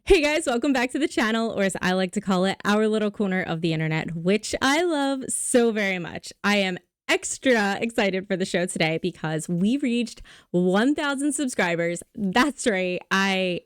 Hey guys, welcome back to the channel, or as I like to call it, our little corner of the internet, which I love so very much. I am extra excited for the show today because we reached 1,000 subscribers. That's right. I'm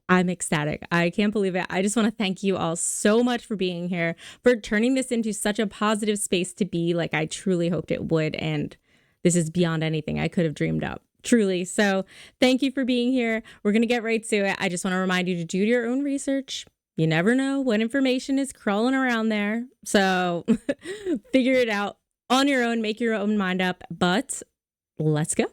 ecstatic. I can't believe it. I just want to thank you all so much for being here, for turning this into such a positive space to be like I truly hoped it would. And this is beyond anything I could have dreamed up. Truly. So thank you for being here. We're going to get right to it. I just want to remind you to do your own research. You never know what information is crawling around there. So figure it out on your own, make your own mind up, but let's go.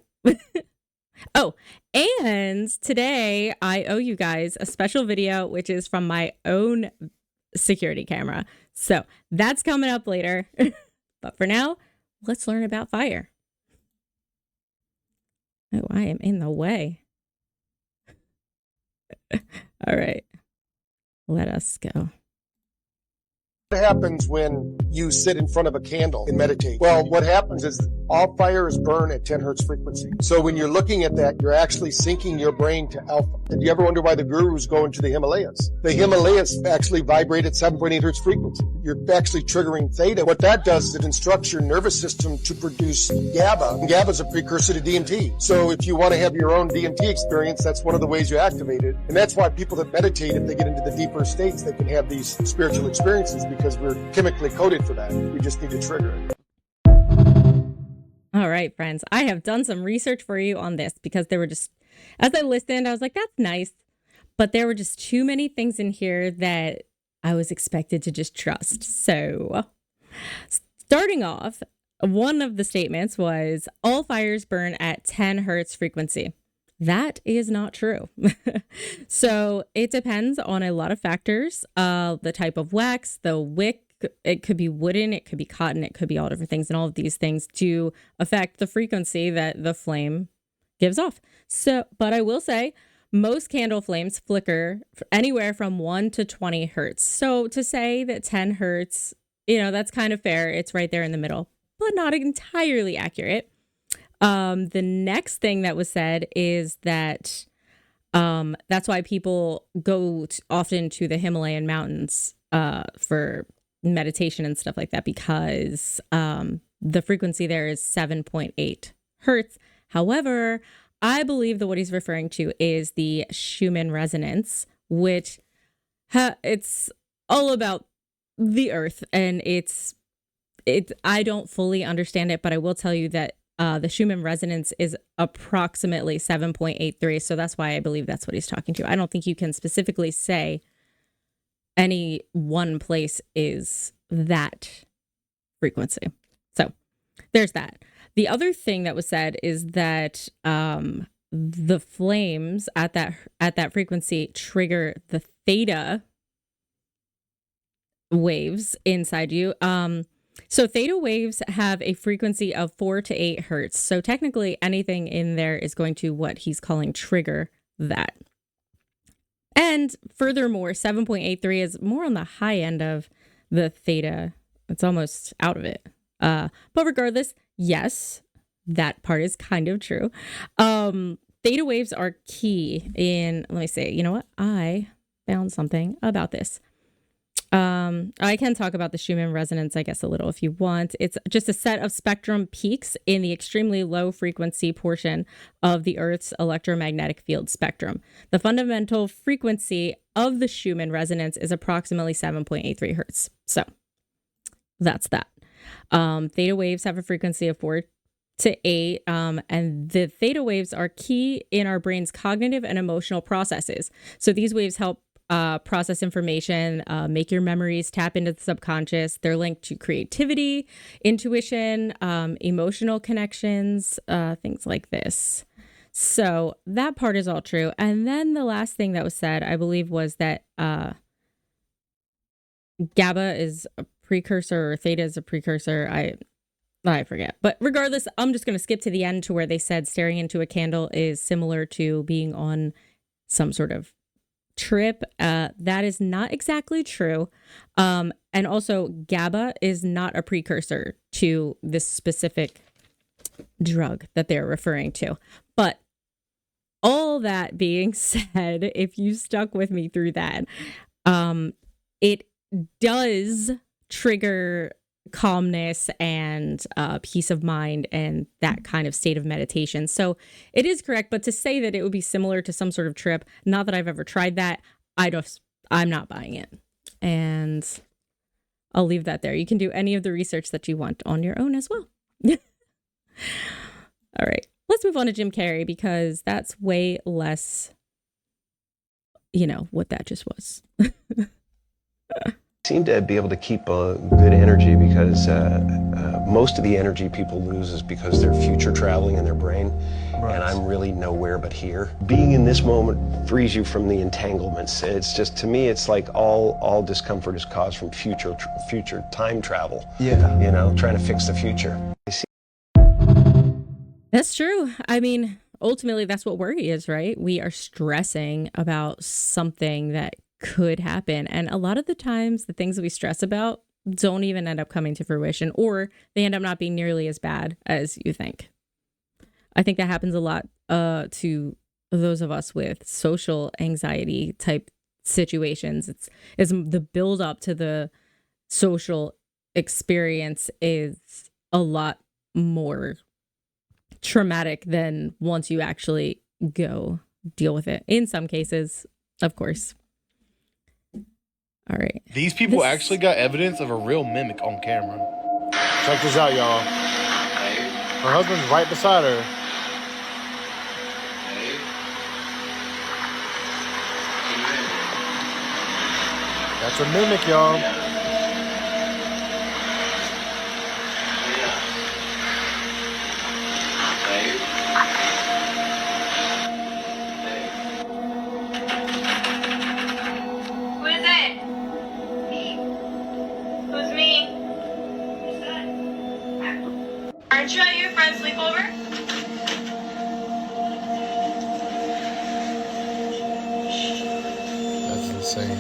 Oh, and today I owe you guys a special video, which is from my own security camera. So that's coming up later. But for now, let's learn about fire. Oh, I am in the way. All right, let us go. What happens when you sit in front of a candle and meditate? Well, what happens is all fires burn at 10 hertz frequency. So when you're looking at that, you're actually syncing your brain to alpha. And you ever wonder why the gurus go into the Himalayas? The Himalayas actually vibrate at 7.8 hertz frequency. You're actually triggering theta. What that does is it instructs your nervous system to produce GABA. And GABA is a precursor to DMT. So if you want to have your own DMT experience, that's one of the ways you activate it. And that's why people that meditate, if they get into the deeper states, they can have these spiritual experiences because we're chemically coded for that. We just need to trigger it. All right, friends, I have done some research for you on this because there were just, as I listened, I was like, that's nice. But there were just too many things in here that I was expected to just trust. So starting off, one of the statements was all fires burn at 10 hertz frequency. That is not true. So it depends on a lot of factors, the type of wax, the wick. It could be wooden, it could be cotton, it could be all different things. And all of these things do affect the frequency that the flame gives off. So, but I will say most candle flames flicker anywhere from 1 to 20 hertz. So to say that 10 hertz, that's kind of fair. It's right there in the middle, but not entirely accurate. The next thing that was said is that that's why people go often to the Himalayan mountains for meditation and stuff like that, because the frequency there is 7.8 hertz. However, I believe that what he's referring to is the Schumann resonance, which it's all about the earth, and it's I don't fully understand it, but I will tell you that the Schumann resonance is approximately 7.83. So that's why I believe that's what he's talking to. I don't think you can specifically say any one place is that frequency. So there's that. The other thing that was said is that the flames at that frequency trigger the theta waves inside you. So theta waves have a frequency of 4 to 8 hertz. So technically anything in there is going to what he's calling trigger that. And furthermore, 7.83 is more on the high end of the theta. It's almost out of it. But regardless, yes, that part is kind of true. Theta waves are key in, let me see, you know what? I found something about this. I can talk about the Schumann resonance, I guess, a little if you want. It's just a set of spectrum peaks in the extremely low frequency portion of the Earth's electromagnetic field spectrum. The fundamental frequency of the Schumann resonance is approximately 7.83 hertz. So that's that. Theta waves have a frequency of 4 to 8, and the theta waves are key in our brain's cognitive and emotional processes. So these waves help process information, make your memories tap into the subconscious. They're linked to creativity, intuition, emotional connections, things like this. So that part is all true. And then the last thing that was said, I believe, was that GABA is a precursor or theta is a precursor. I forget. But regardless, I'm just going to skip to the end to where they said staring into a candle is similar to being on some sort of trip. That is not exactly true. And also GABA is not a precursor to this specific drug that they're referring to. But all that being said, if you stuck with me through that, it does trigger calmness and peace of mind and that kind of state of meditation. So it is correct, but to say that it would be similar to some sort of trip, not that I've ever tried that, I'm not buying it. And I'll leave that there. You can do any of the research that you want on your own as well. All right, let's move on to Jim Carrey, because that's way less, what that just was. Seem to be able to keep a good energy, because most of the energy people lose is because they're future traveling in their brain. Right. And I'm really nowhere but here. Being in this moment frees you from the entanglements. It's just, to me, it's like all discomfort is caused from future time travel. Yeah. Trying to fix the future. That's true. I mean, ultimately, that's what worry is, right? We are stressing about something that could happen. And a lot of the times, the things that we stress about don't even end up coming to fruition, or they end up not being nearly as bad as you think. I think that happens a lot to those of us with social anxiety type situations. It's the build up to the social experience is a lot more traumatic than once you actually go deal with it. In some cases, of course. All right. These people actually got evidence of a real mimic on camera. Check this out, y'all. Her husband's right beside her. That's a mimic, y'all. Who is it? Me. Who's me? Aren't you at your friend's sleepover? That's insane.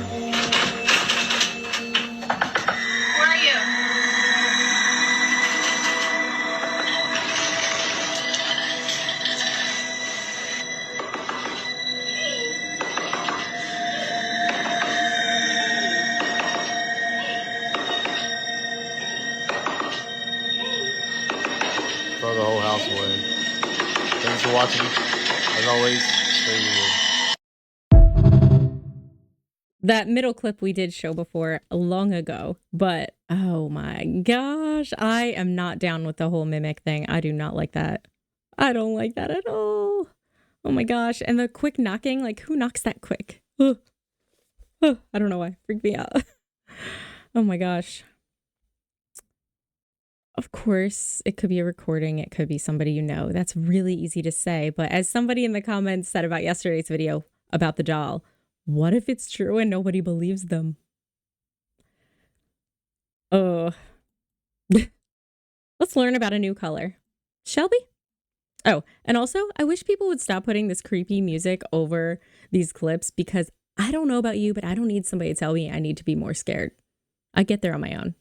Where are you? Throw the whole house away. Thanks for watching. As always, stay weird. That middle clip we did show before long ago, but oh my gosh, I am not down with the whole mimic thing. I do not like that. I don't like that at all. Oh my gosh. And the quick knocking, like, who knocks that quick? Ugh. Ugh. I don't know why. Freaked me out. Oh my gosh. Of course, it could be a recording. It could be somebody you know. That's really easy to say. But as somebody in the comments said about yesterday's video about the doll, what if it's true and nobody believes them? Oh. Let's learn about a new color. Shelby? Oh, and also, I wish people would stop putting this creepy music over these clips, because I don't know about you, but I don't need somebody to tell me I need to be more scared. I get there on my own.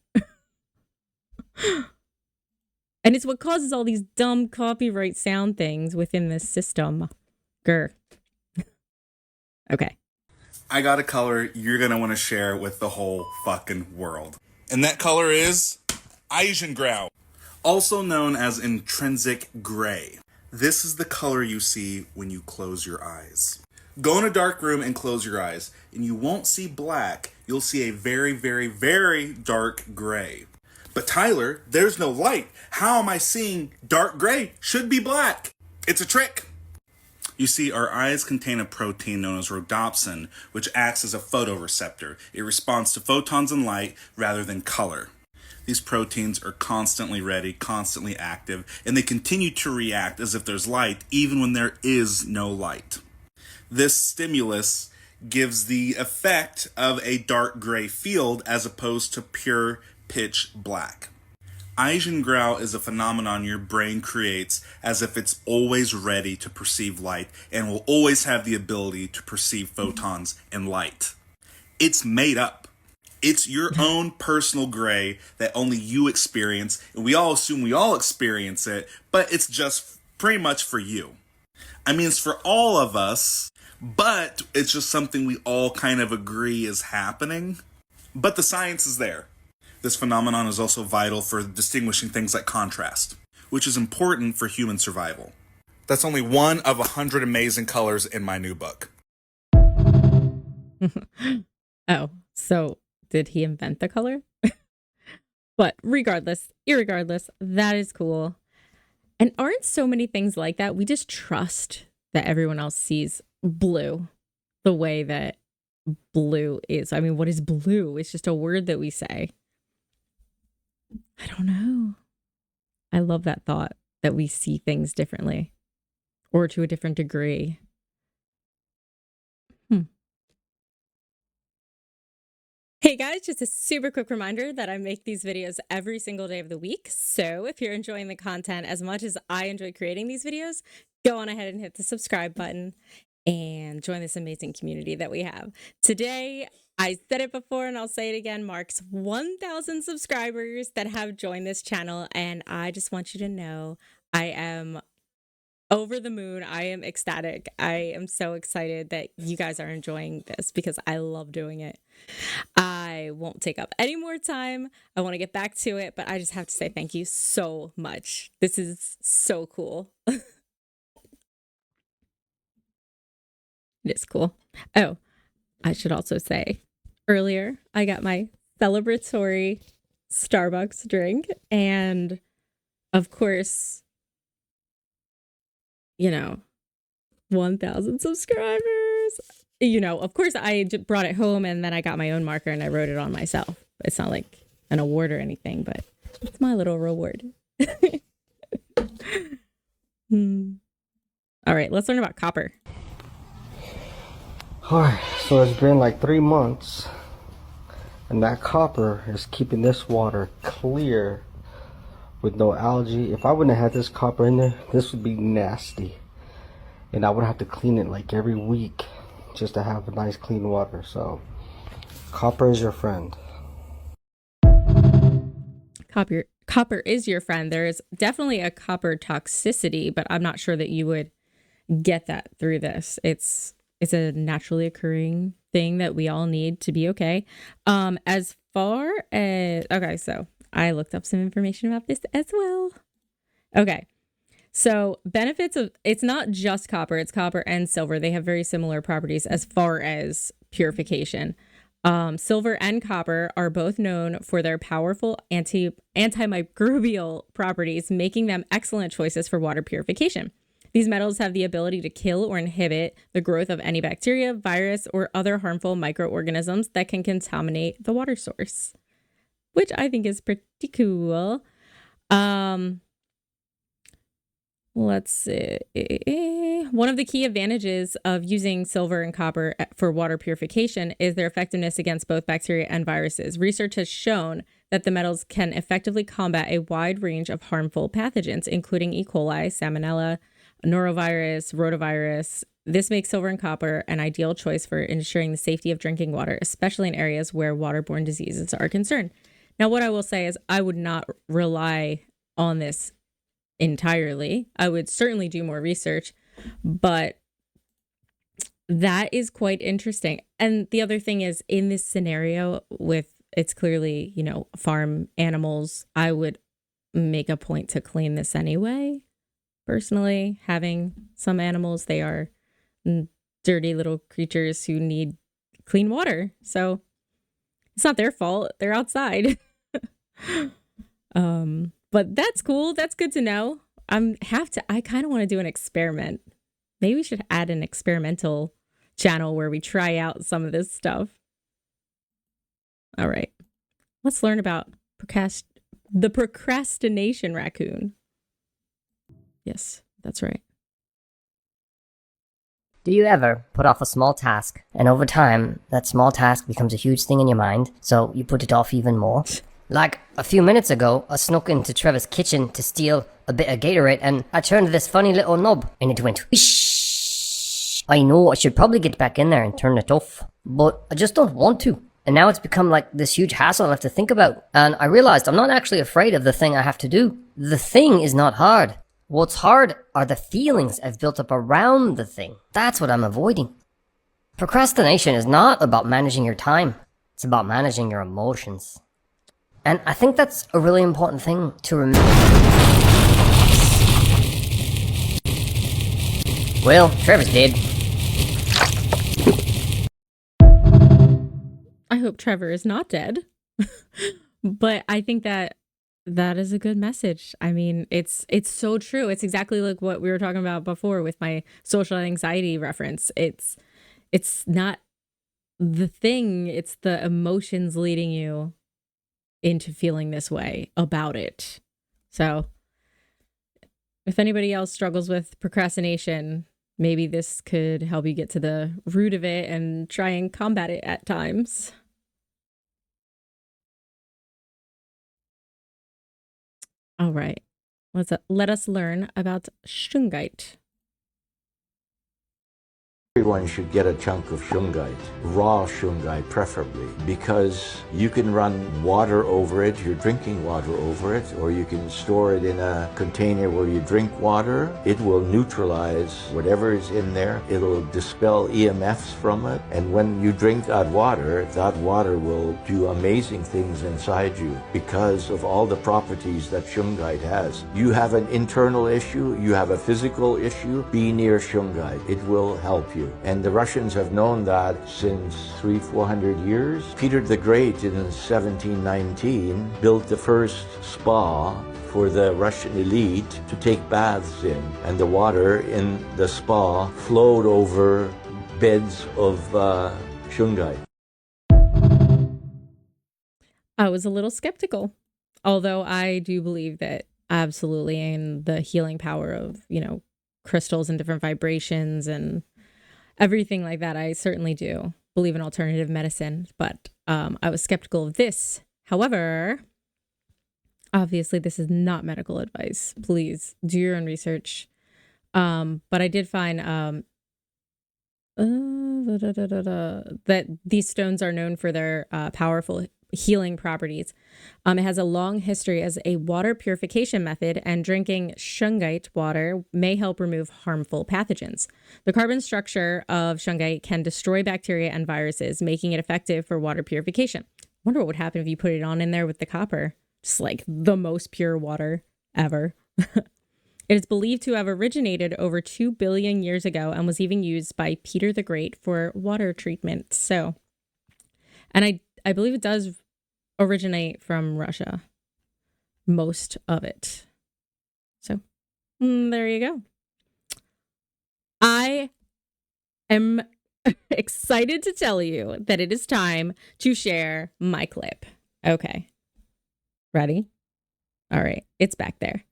And it's what causes all these dumb copyright sound things within this system. Grr. Okay. I got a color you're going to want to share with the whole fucking world. And that color is Eigengrau, also known as intrinsic gray. This is the color you see when you close your eyes. Go in a dark room and close your eyes, and you won't see black. You'll see a very, very, very dark gray. But Tyler, there's no light. How am I seeing dark gray? Should be black. It's a trick. You see, our eyes contain a protein known as rhodopsin, which acts as a photoreceptor. It responds to photons and light rather than color. These proteins are constantly ready, constantly active, and they continue to react as if there's light even when there is no light. This stimulus gives the effect of a dark gray field as opposed to pure pitch black. Eigengrau is a phenomenon your brain creates as if it's always ready to perceive light and will always have the ability to perceive photons and light. It's made up. It's your own personal gray that only you experience, and we all assume we all experience it, but it's just pretty much for you. I mean, it's for all of us, but it's just something we all kind of agree is happening. But the science is there. This phenomenon is also vital for distinguishing things like contrast, which is important for human survival. That's only one of 100 amazing colors in my new book. Oh, so did he invent the color? But irregardless, that is cool. And aren't so many things like that? We just trust that everyone else sees blue the way that blue is. I mean, what is blue? It's just a word that we say. I don't know. I love that thought that we see things differently or to a different degree. Hey guys, just a super quick reminder that I make these videos every single day of the week. So if you're enjoying the content as much as I enjoy creating these videos, go on ahead and hit the subscribe button and join this amazing community that we have. Today, I said it before and I'll say it again, marks 1,000 subscribers that have joined this channel. And I just want you to know I am over the moon. I am ecstatic. I am so excited that you guys are enjoying this because I love doing it. I won't take up any more time. I want to get back to it, but I just have to say thank you so much. This is so cool. It is cool. Oh, I should also say earlier, I got my celebratory Starbucks drink. And of course, 1,000 subscribers. Of course, I brought it home and then I got my own marker and I wrote it on myself. It's not like an award or anything, but it's my little reward. All right, let's learn about copper. Alright, so it's been like 3 months and that copper is keeping this water clear with no algae. If I wouldn't have had this copper in there, this would be nasty. And I would have to clean it like every week just to have a nice clean water. So copper is your friend. Copper is your friend. There is definitely a copper toxicity, but I'm not sure that you would get that through this. It's a naturally occurring thing that we all need to be okay. As far as, okay, so I looked up some information about this as well. Okay. So benefits of, it's not just copper, it's copper and silver. They have very similar properties as far as purification. Silver and copper are both known for their powerful antimicrobial properties, making them excellent choices for water purification. These metals have the ability to kill or inhibit the growth of any bacteria, virus, or other harmful microorganisms that can contaminate the water source, which I think is pretty cool. Let's see. One of the key advantages of using silver and copper for water purification is their effectiveness against both bacteria and viruses. Research has shown that the metals can effectively combat a wide range of harmful pathogens, including E. coli, salmonella, norovirus, rotavirus. This makes silver and copper an ideal choice for ensuring the safety of drinking water, especially in areas where waterborne diseases are concerned. Now, what I will say is I would not rely on this entirely. I would certainly do more research, but that is quite interesting. And the other thing is, in this scenario with, it's clearly, farm animals, I would make a point to clean this anyway. Personally, having some animals, they are dirty little creatures who need clean water. So it's not their fault. They're outside. But that's cool. That's good to know. I kind of want to do an experiment. Maybe we should add an experimental channel where we try out some of this stuff. All right. Let's learn about the procrastination raccoon. Yes, that's right. Do you ever put off a small task, and over time, that small task becomes a huge thing in your mind, so you put it off even more? Like, a few minutes ago, I snuck into Trevor's kitchen to steal a bit of Gatorade, and I turned this funny little knob, and it went whoosh. I know I should probably get back in there and turn it off, but I just don't want to. And now it's become like this huge hassle I have to think about, and I realized I'm not actually afraid of the thing I have to do. The thing is not hard. What's hard are the feelings I've built up around the thing. That's what I'm avoiding. Procrastination is not about managing your time. It's about managing your emotions. And I think that's a really important thing to remember. Well, Trevor's dead. I hope Trevor is not dead. But I think that is a good message. I mean, it's so true. It's exactly like what we were talking about before with my social anxiety reference. It's not the thing, it's the emotions leading you into feeling this way about it. So if anybody else struggles with procrastination, maybe this could help you get to the root of it and try and combat it at times. All right, let us learn about Shungite. Everyone should get a chunk of Shungite, raw Shungite preferably, because you can run water over it, your drinking water over it, or you can store it in a container where you drink water. It will neutralize whatever is in there. It'll dispel EMFs from it. And when you drink that water will do amazing things inside you because of all the properties that Shungite has. You have an internal issue, you have a physical issue, be near Shungite. It will help you. And the Russians have known that since 300-400 years. Peter the Great in 1719 built the first spa for the Russian elite to take baths in. And the water in the spa flowed over beds of Shungite. I was a little skeptical, although I do believe that absolutely in the healing power of, crystals and different vibrations and everything like that. I certainly do believe in alternative medicine, but I was skeptical of this. However, obviously this is not medical advice. Please do your own research. But I did find that these stones are known for their powerful healing properties. It has a long history as a water purification method, and drinking Shungite water may help remove harmful pathogens. The carbon structure of Shungite can destroy bacteria and viruses, making it effective for water purification. I wonder what would happen if you put it on in there with the copper. Just like the most pure water ever. It is believed to have originated over 2 billion years ago and was even used by Peter the Great for water treatment. So, and I believe it does originate from Russia, most of it. So there you go. I am excited to tell you that it is time to share my clip. Okay. Ready? All right. It's back there.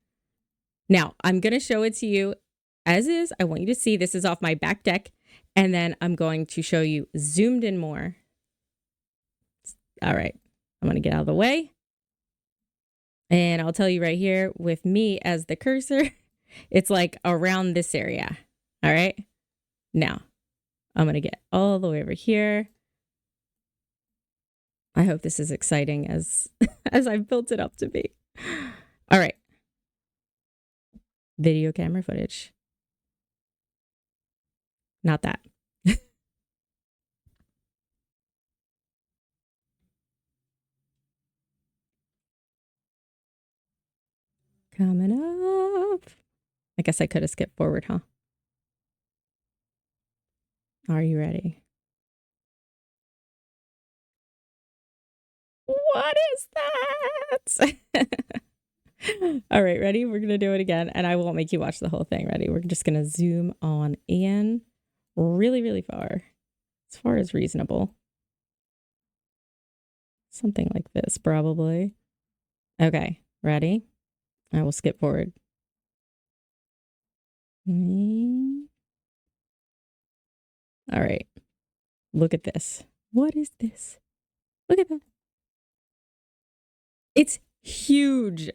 Now, I'm going to show it to you as is. I want you to see this is off my back deck, and then I'm going to show you zoomed in more. All right. I'm going to get out of the way. And I'll tell you right here with me as the cursor, it's like around this area. All right. Now, I'm going to get all the way over here. I hope this is exciting as I've built it up to be. All right. Video camera footage. Not that. Coming up. I guess I could have skipped forward, huh? Are you ready? What is that? All right, ready? We're going to do it again, and I won't make you watch the whole thing. Ready? We're just going to zoom on in really, really far. As far as reasonable. Something like this, probably. Okay, ready? I will skip forward. All right. Look at this. What is this? Look at that. It's huge.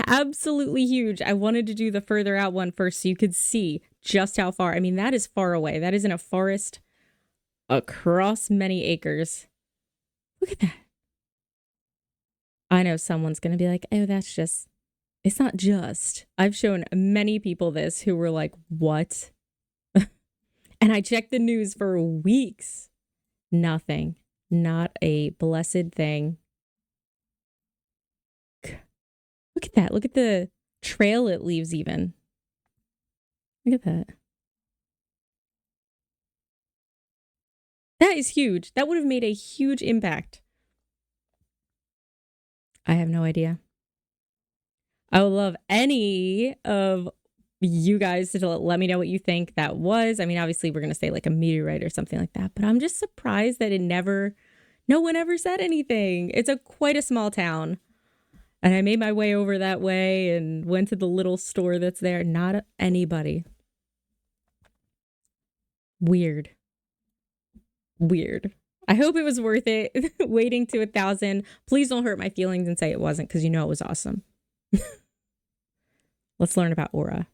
Absolutely huge. I wanted to do the further out one first so you could see just how far. I mean, that is far away. That is in a forest across many acres. Look at that. I know someone's going to be like, oh, it's It's not just. I've shown many people this who were like, what? And I checked the news for weeks. Nothing. Not a blessed thing. Look at that. Look at the trail it leaves even. Look at that. That is huge. That would have made a huge impact. I have no idea. I would love any of you guys to let me know what you think that was. I mean, obviously we're going to say like a meteorite or something like that, but I'm just surprised that no one ever said anything. It's quite a small town. And I made my way over that way and went to the little store that's there. Not anybody. Weird. I hope it was worth it. Waiting to 1,000. Please don't hurt my feelings and say it wasn't, because you know it was awesome. Let's learn about aura.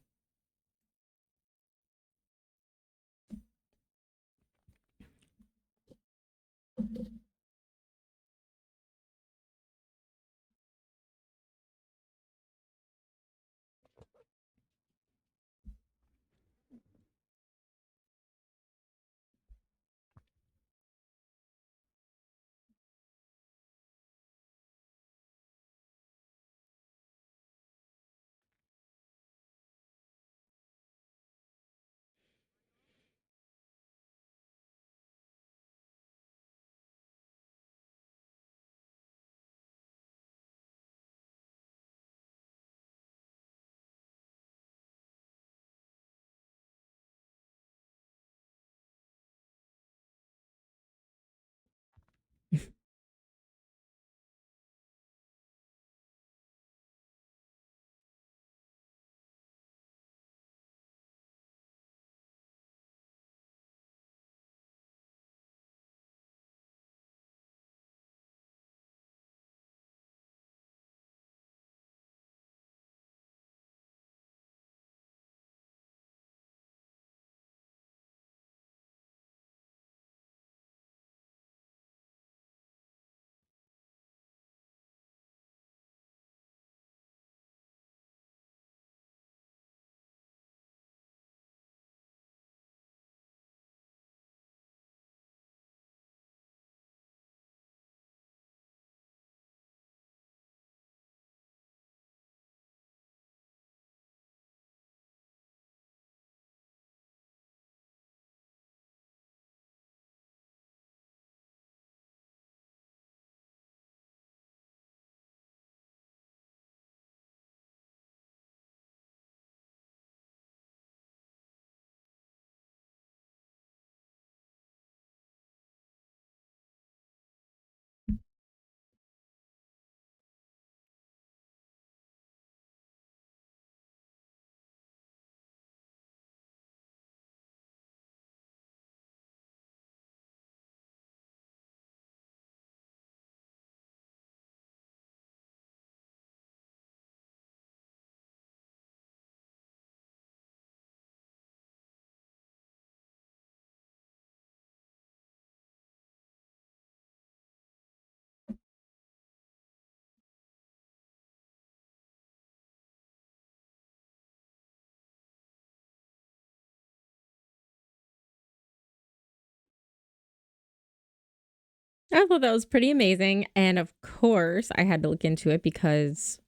I thought that was pretty amazing. And of course, I had to look into it because,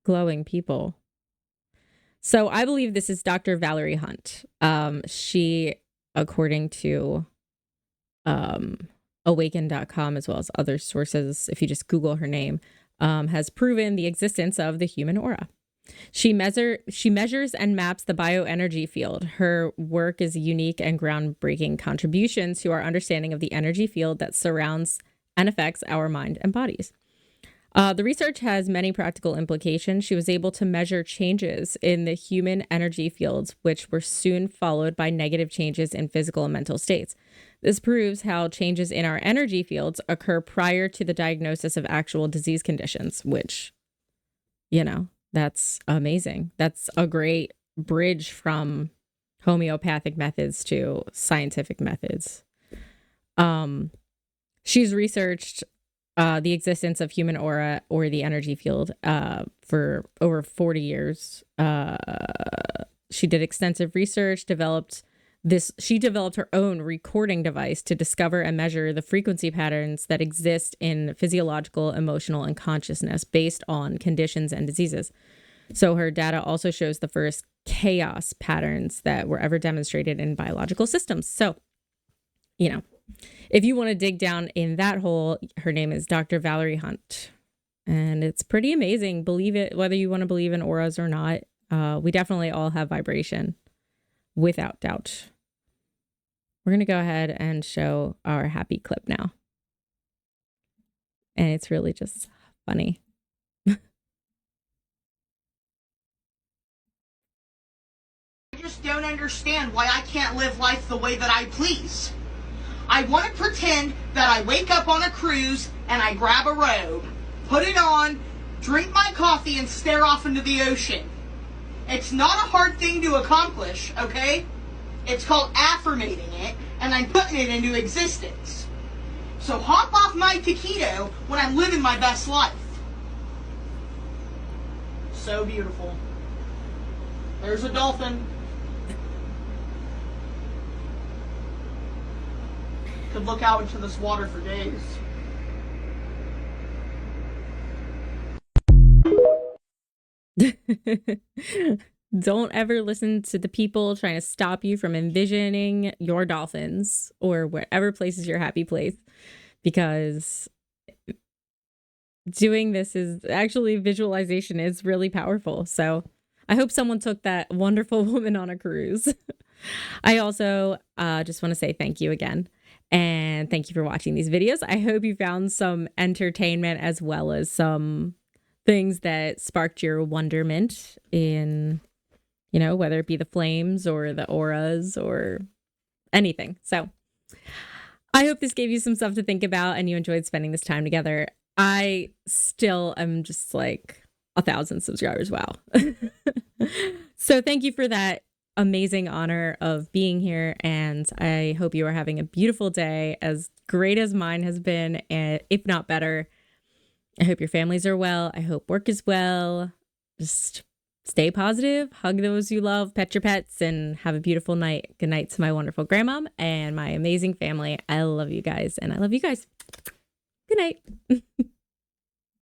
glowing people. So I believe this is Dr. Valerie Hunt. She, according to awaken.com, as well as other sources, if you just Google her name, has proven the existence of the human aura. She measures and maps the bioenergy field. Her work is a unique and groundbreaking contribution to our understanding of the energy field that surrounds and affects our mind and bodies. The research has many practical implications. She was able to measure changes in the human energy fields, which were soon followed by negative changes in physical and mental states. This proves how changes in our energy fields occur prior to the diagnosis of actual disease conditions, which, that's amazing. That's a great bridge from homeopathic methods to scientific methods. She's researched the existence of human aura or the energy field for over 40 years. She did extensive research, she developed her own recording device to discover and measure the frequency patterns that exist in physiological, emotional, and consciousness based on conditions and diseases. So her data also shows the first chaos patterns that were ever demonstrated in biological systems. So, if you want to dig down in that hole, her name is Dr. Valerie Hunt. And it's pretty amazing. Believe it, whether you want to believe in auras or not. We definitely all have vibration, without doubt. We're going to go ahead and show our happy clip now. And it's really just funny. I just don't understand why I can't live life the way that I please. I want to pretend that I wake up on a cruise and I grab a robe, put it on, drink my coffee, and stare off into the ocean. It's not a hard thing to accomplish, okay? It's called affirmating it, and I'm putting it into existence. So hop off my taquito when I'm living my best life. So beautiful. There's a dolphin. Could look out into this water for days. Don't ever listen to the people trying to stop you from envisioning your dolphins or whatever place is your happy place, because doing this is actually, visualization is really powerful. So I hope someone took that wonderful woman on a cruise. I also just want to say thank you again. And thank you for watching these videos. I hope you found some entertainment as well as some things that sparked your wonderment in, whether it be the flames or the auras or anything. So I hope this gave you some stuff to think about and you enjoyed spending this time together. I still am just like 1,000 subscribers. Wow. So thank you for that amazing honor of being here, and I hope you are having a beautiful day, as great as mine has been, and if not better. I hope your families are well. I hope work is well. Just stay positive, hug those you love, pet your pets, and have a beautiful night. Good night to my wonderful grandmom and my amazing family. I love you guys, and I love you guys. Good night.